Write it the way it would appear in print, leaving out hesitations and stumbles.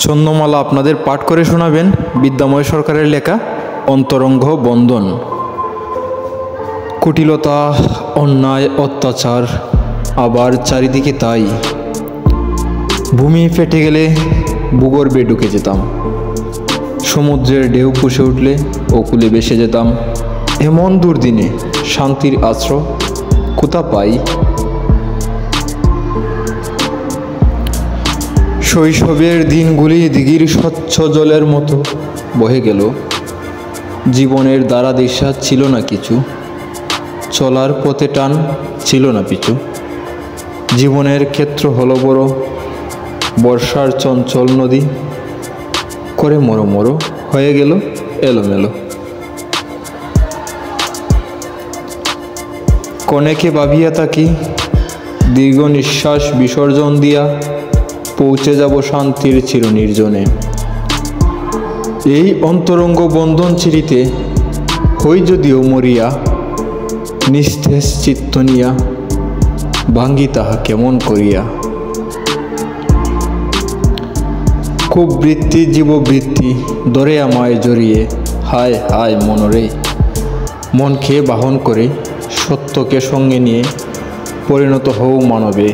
ছন্দমালা আপনাদের পাঠ করে শোনাবেন বিদ্যাময় সরকারের লেখা অন্তরঙ্গ বন্ধন। কুটিলতা, অন্যায়, অত্যাচার, আবার চারিদিকে তাই। ভূমি ফেটে গেলে ভূগর্ভে ঢুকে যেতাম, সমুদ্রের ঢেউ পুষে উঠলে ওকুলে ভেসে যেতাম। এমন দুর্দিনে শান্তির আশ্রয় কোথা পাই? শৈশবের দিনগুলি দিঘির স্বচ্ছ জলের মতো বহে গেল। জীবনের দ্বারা দিশা ছিল না কিছু, চলার পথে টান ছিল না পিছু। জীবনের ক্ষেত্র হলো বড়, বর্ষার চঞ্চল নদী করে মরো মরো হয়ে গেল এলোমেলো। কনেকে ভাবিয়া থাকি, দীর্ঘ নিঃশ্বাস বিসর্জন দিয়া পৌঁছে যাব শান্তির চির নির্জনে। এই অন্তরঙ্গ বন্ধন ছিঁড়িতে হই যদিও মরিয়া, নিস্তেজ চিত্ত নিয়া ভাঙ্গি তাহা কেমন করিয়া। খুব বৃত্তি জীববৃত্তি ধরে আমায় জড়িয়ে, হায় হায় মনরে। মনকে বাহন করে সত্যকে সঙ্গে নিয়ে পরিণত হও মানবে।